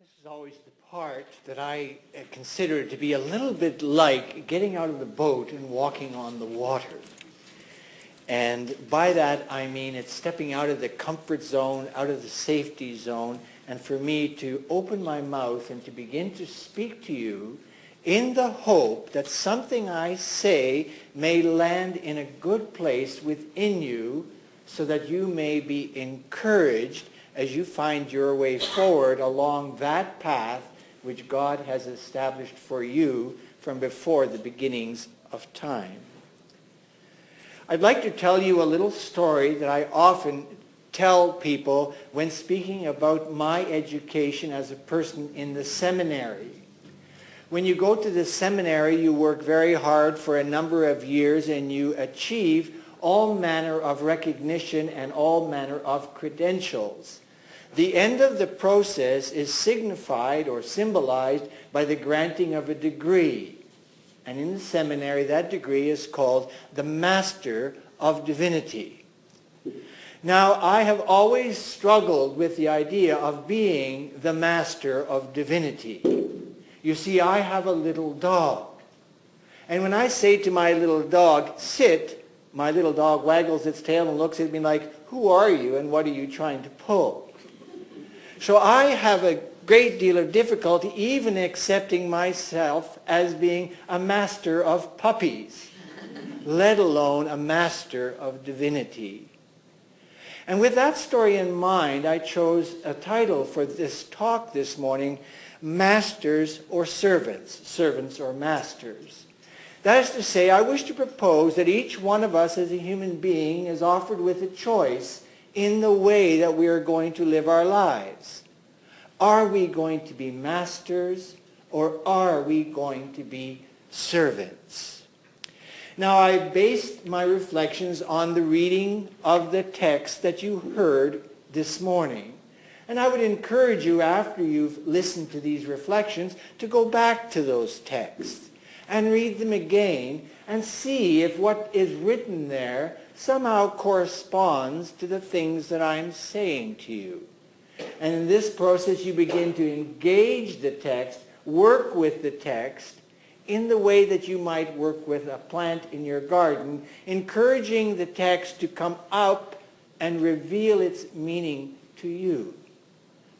This is always the part that I consider to be a little bit like getting out of the boat and walking on the water. And by that I mean it's stepping out of the comfort zone, out of the safety zone, and for me to open my mouth and to begin to speak to you in the hope that something I say may land in a good place within you so that you may be encouraged as you find your way forward along that path which God has established for you from before the beginnings of time. I'd like to tell you a little story that I often tell people when speaking about my education as a person in the seminary. When you go to the seminary, you work very hard for a number of years and you achieve all manner of recognition and all manner of credentials. The end of the process is signified or symbolized by the granting of a degree. And in the seminary, that degree is called the Master of Divinity. Now, I have always struggled with the idea of being the Master of Divinity. You see, I have a little dog. And when I say to my little dog, sit, my little dog waggles its tail and looks at me like, who are you and what are you trying to pull? So I have a great deal of difficulty even accepting myself as being a master of puppies, let alone a master of divinity. And with that story in mind, I chose a title for this talk this morning, Masters or Servants, Servants or Masters. That is to say, I wish to propose that each one of us as a human being is offered with a choice in the way that we are going to live our lives. Are we going to be masters or are we going to be servants? Now, I based my reflections on the reading of the text that you heard this morning. And I would encourage you, after you've listened to these reflections, to go back to those texts and read them again and see if what is written there somehow corresponds to the things that I'm saying to you. And in this process, you begin to engage the text, work with the text in the way that you might work with a plant in your garden, encouraging the text to come up and reveal its meaning to you.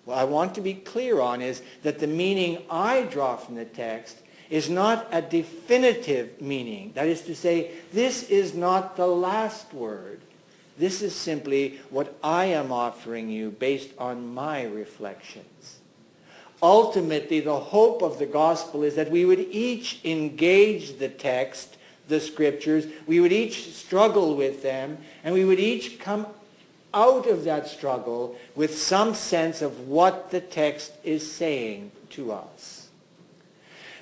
What I want to be clear on is that the meaning I draw from the text is not a definitive meaning. That is to say, this is not the last word. This is simply what I am offering you based on my reflections. Ultimately, the hope of the gospel is that we would each engage the text, the scriptures, we would each struggle with them, and we would each come out of that struggle with some sense of what the text is saying to us.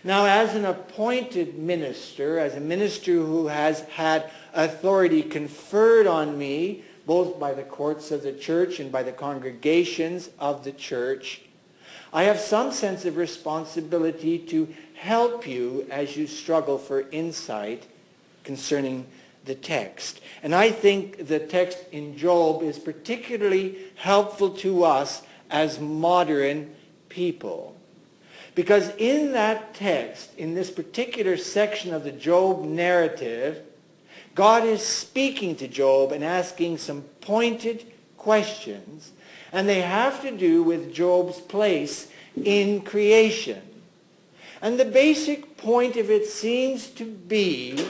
Now, as an appointed minister, as a minister who has had authority conferred on me, both by the courts of the church and by the congregations of the church, I have some sense of responsibility to help you as you struggle for insight concerning the text. And I think the text in Job is particularly helpful to us as modern people. Because in that text, in this particular section of the Job narrative, God is speaking to Job and asking some pointed questions, and they have to do with Job's place in creation. And the basic point of it seems to be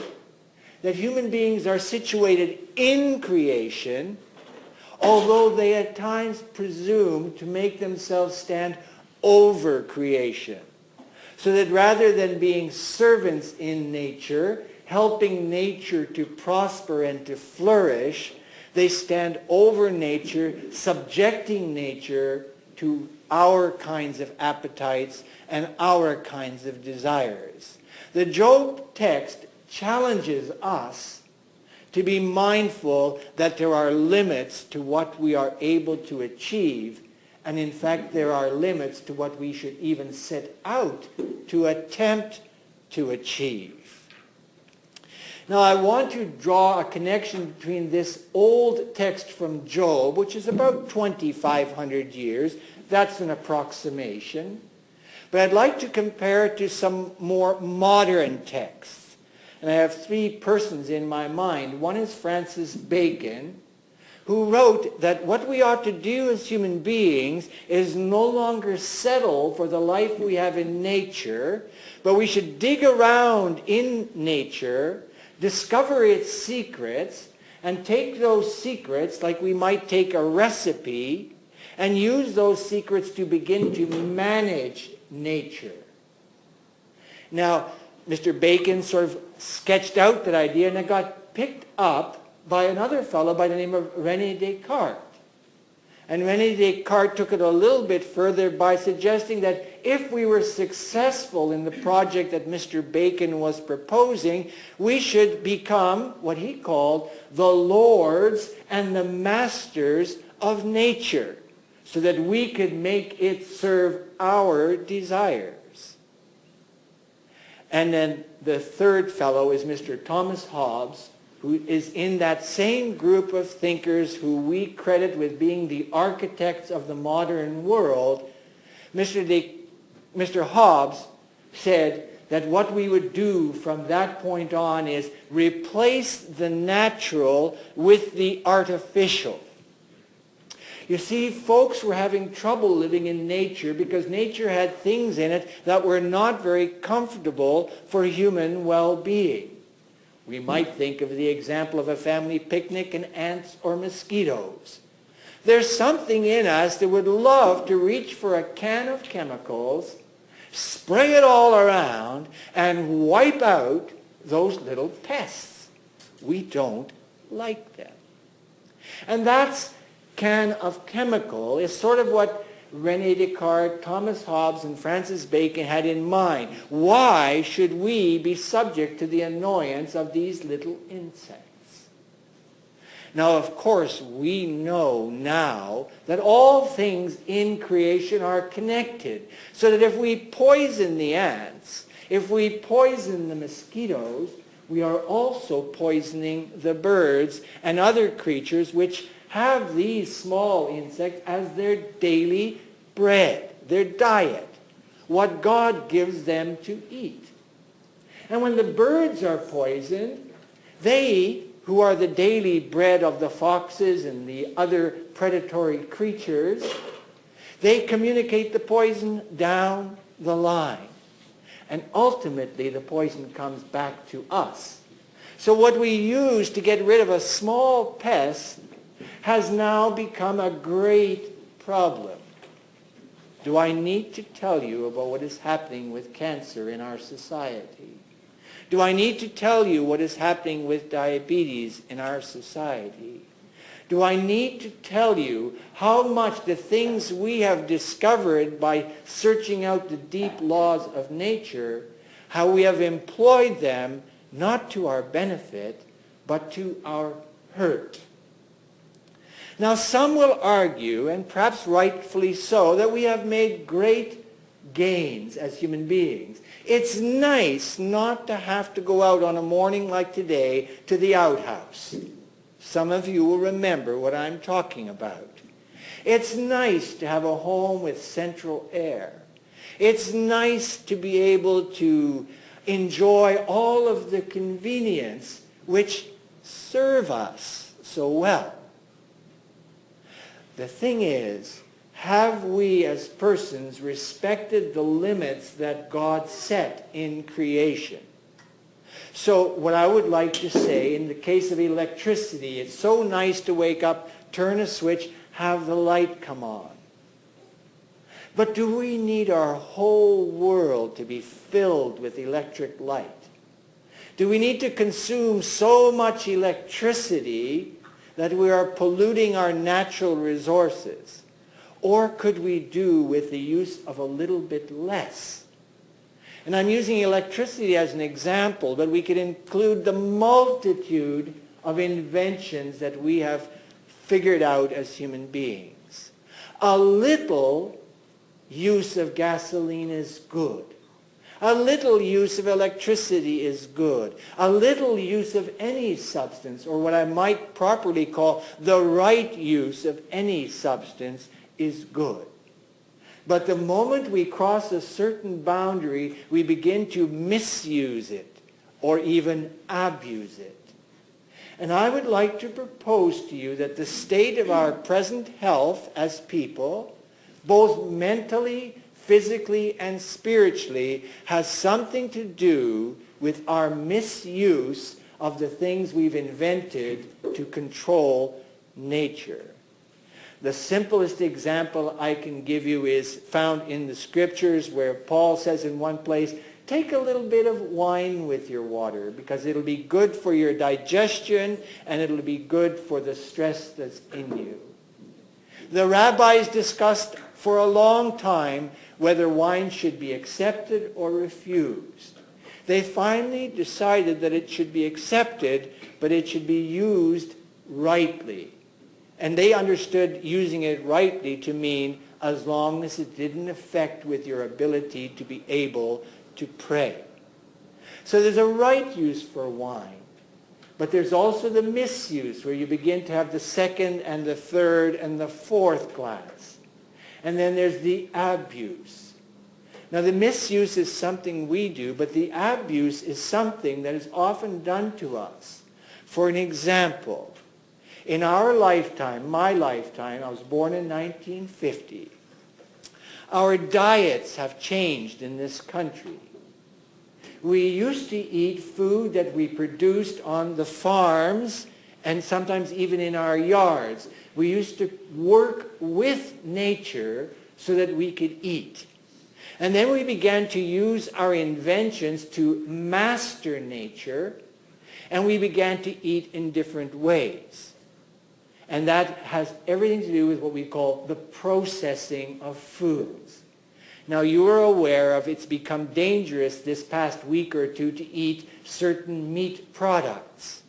that human beings are situated in creation, although they at times presume to make themselves stand over creation. So that rather than being servants in nature, helping nature to prosper and to flourish, they stand over nature, subjecting nature to our kinds of appetites and our kinds of desires. The Job text challenges us to be mindful that there are limits to what we are able to achieve, and in fact there are limits to what we should even set out to attempt to achieve. Now, I want to draw a connection between this old text from Job, which is about 2,500 years, That's an approximation. But I'd like to compare it to some more modern texts. And I have three persons in my mind. One is Francis Bacon, who wrote that what we ought to do as human beings is no longer settle for the life we have in nature, but we should dig around in nature, discover its secrets, and take those secrets, like we might take a recipe, and use those secrets to begin to manage nature. Now, Mr. Bacon sort of sketched out that idea, and it got picked up by another fellow by the name of René Descartes. And René Descartes took it a little bit further by suggesting that if we were successful in the project that Mr. Bacon was proposing, we should become what he called the lords and the masters of nature, so that we could make it serve our desires. And then the third fellow is Mr. Thomas Hobbes, who is in that same group of thinkers who we credit with being the architects of the modern world. Mr. Hobbes said that what we would do from that point on is replace the natural with the artificial. You see, folks were having trouble living in nature because nature had things in it that were not very comfortable for human well-being. We might think of the example of a family picnic and ants or mosquitoes. There's something in us that would love to reach for a can of chemicals, spray it all around, and wipe out those little pests. We don't like them. And that's can of chemical is sort of what René Descartes, Thomas Hobbes, and Francis Bacon had in mind. Why should we be subject to the annoyance of these little insects? Now, of course, we know now that all things in creation are connected, so that if we poison the ants, if we poison the mosquitoes, we are also poisoning the birds and other creatures which have these small insects as their daily bread, their diet, what God gives them to eat. And when the birds are poisoned, they, who are the daily bread of the foxes and the other predatory creatures, they communicate the poison down the line. And ultimately, the poison comes back to us. So what we use to get rid of a small pest has now become a great problem. Do I need to tell you about what is happening with cancer in our society? Do I need to tell you what is happening with diabetes in our society? Do I need to tell you how much the things we have discovered by searching out the deep laws of nature, how we have employed them not to our benefit, but to our hurt? Now, some will argue, and perhaps rightfully so, that we have made great gains as human beings. It's nice not to have to go out on a morning like today to the outhouse. Some of you will remember what I'm talking about. It's nice to have a home with central air. It's nice to be able to enjoy all of the convenience which serve us so well. The thing is, have we as persons respected the limits that God set in creation? So what I would like to say, in the case of electricity, it's so nice to wake up, turn a switch, have the light come on. But do we need our whole world to be filled with electric light? Do we need to consume so much electricity that we are polluting our natural resources? Or could we do with the use of a little bit less? And I'm using electricity as an example, but we could include the multitude of inventions that we have figured out as human beings. A little use of gasoline is good. A little use of electricity is good. A little use of any substance, or what I might properly call the right use of any substance, is good. But the moment we cross a certain boundary, we begin to misuse it or even abuse it. And I would like to propose to you that the state of our present health as people, both mentally, physically, and spiritually, has something to do with our misuse of the things we've invented to control nature. The simplest example I can give you is found in the scriptures, where Paul says in one place, take a little bit of wine with your water because it'll be good for your digestion and it'll be good for the stress that's in you. The rabbis discussed for a long time whether wine should be accepted or refused. They finally decided that it should be accepted, but it should be used rightly. And they understood using it rightly to mean as long as it didn't affect with your ability to be able to pray. So there's a right use for wine, but there's also the misuse where you begin to have the second and the third and the fourth glass. And then there's the abuse. Now the misuse is something we do, but the abuse is something that is often done to us. For an example, in our lifetime, my lifetime, I was born in 1950, our diets have changed in this country. We used to eat food that we produced on the farms and sometimes even in our yards. We used to work with nature so that we could eat. And then we began to use our inventions to master nature, and we began to eat in different ways. And that has everything to do with what we call the processing of foods. Now you are aware of it's become dangerous this past week or two to eat certain meat products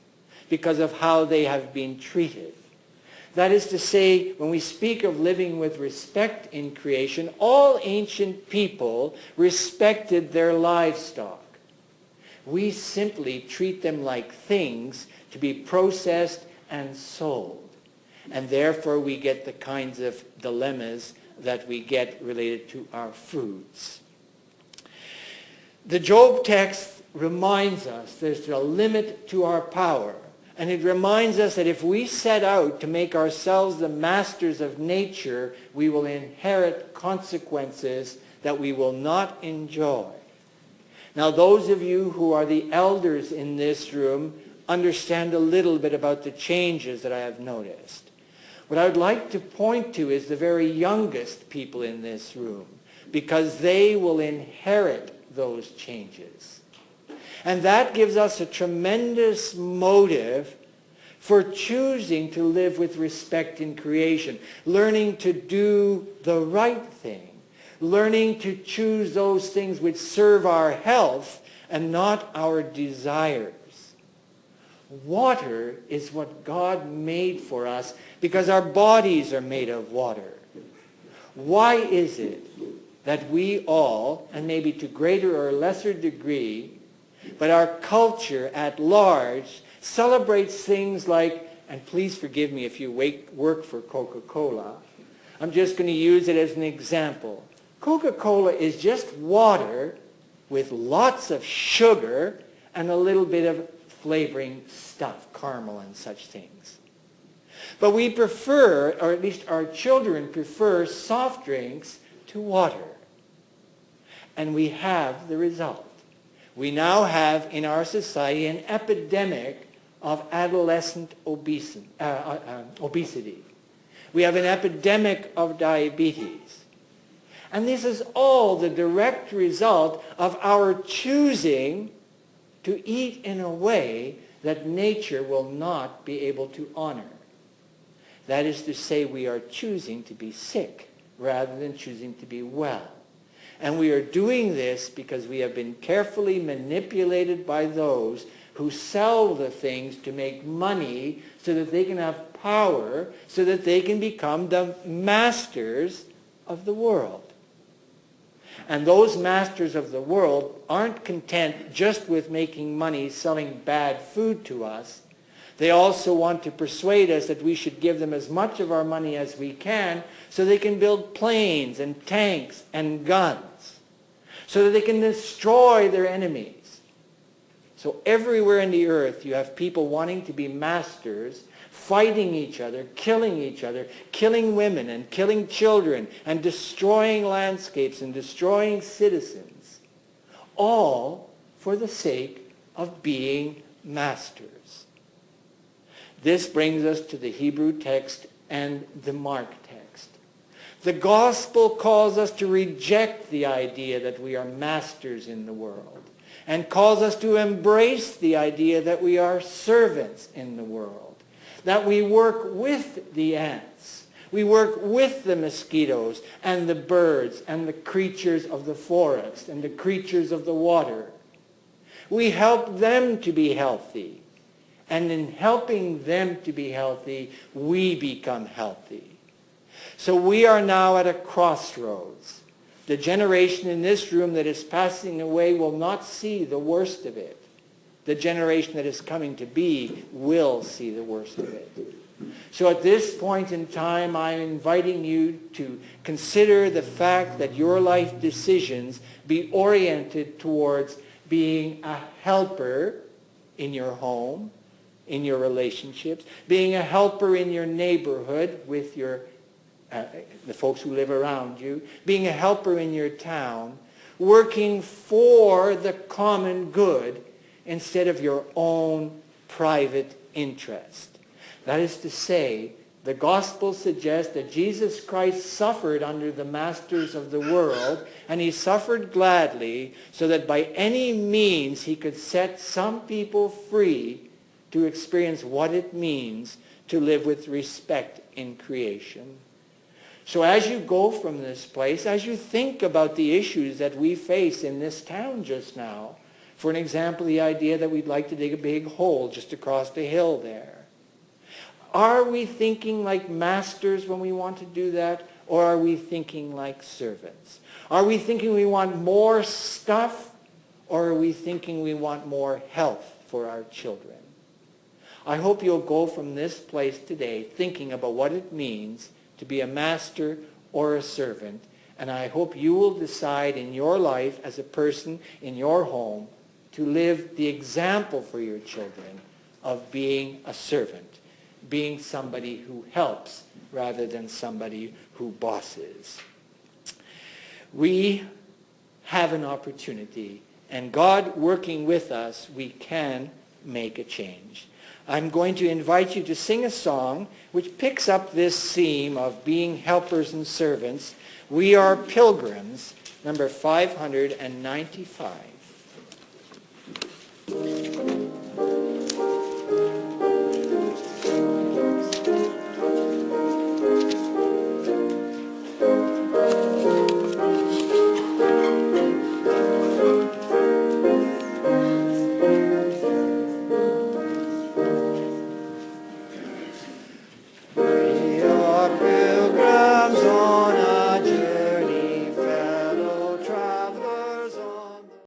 because of how they have been treated. That is to say, when we speak of living with respect in creation, all ancient people respected their livestock. We simply treat them like things to be processed and sold. And therefore we get the kinds of dilemmas that we get related to our foods. The Job text reminds us there's a limit to our power. And it reminds us that if we set out to make ourselves the masters of nature, we will inherit consequences that we will not enjoy. Now, those of you who are the elders in this room understand a little bit about the changes that I have noticed. What I would like to point to is the very youngest people in this room, because they will inherit those changes. And that gives us a tremendous motive for choosing to live with respect in creation, learning to do the right thing, learning to choose those things which serve our health and not our desires. Water is what God made for us because our bodies are made of water. Why is it that we all, and maybe to greater or lesser degree, but our culture at large celebrates things like, and please forgive me if you work for Coca-Cola, I'm just going to use it as an example. Coca-Cola is just water with lots of sugar and a little bit of flavoring stuff, caramel and such things. But we prefer, or at least our children prefer, soft drinks to water. And we have the result. We now have in our society an epidemic of adolescent obesity. We have an epidemic of diabetes. And this is all the direct result of our choosing to eat in a way that nature will not be able to honor. That is to say, we are choosing to be sick rather than choosing to be well. And we are doing this because we have been carefully manipulated by those who sell the things to make money so that they can have power, so that they can become the masters of the world. And those masters of the world aren't content just with making money selling bad food to us, They also want to persuade us that we should give them as much of our money as we can so they can build planes and tanks and guns, so that they can destroy their enemies. So everywhere in the earth you have people wanting to be masters, fighting each other, killing women and killing children, and destroying landscapes and destroying citizens, all for the sake of being masters. This brings us to the Hebrew text and the Mark text. The gospel calls us to reject the idea that we are masters in the world, and calls us to embrace the idea that we are servants in the world, that we work with the ants, we work with the mosquitoes and the birds and the creatures of the forest and the creatures of the water. We help them to be healthy. And in helping them to be healthy, we become healthy. So we are now at a crossroads. The generation in this room that is passing away will not see the worst of it. The generation that is coming to be will see the worst of it. So at this point in time, I'm inviting you to consider the fact that your life decisions be oriented towards being a helper in your home, in your relationships, being a helper in your neighborhood with the folks who live around you, being a helper in your town, working for the common good instead of your own private interest. That is to say, the gospel suggests that Jesus Christ suffered under the masters of the world, and he suffered gladly so that by any means he could set some people free to experience what it means to live with respect in creation. So as you go from this place, as you think about the issues that we face in this town just now, for an example, the idea that we'd like to dig a big hole just across the hill there, are we thinking like masters when we want to do that, or are we thinking like servants? Are we thinking we want more stuff, or are we thinking we want more health for our children? I hope you'll go from this place today thinking about what it means to be a master or a servant, and I hope you will decide in your life as a person in your home to live the example for your children of being a servant, being somebody who helps rather than somebody who bosses. We have an opportunity, and God working with us, we can make a change. I'm going to invite you to sing a song which picks up this theme of being helpers and servants. We Are Pilgrims, number 595.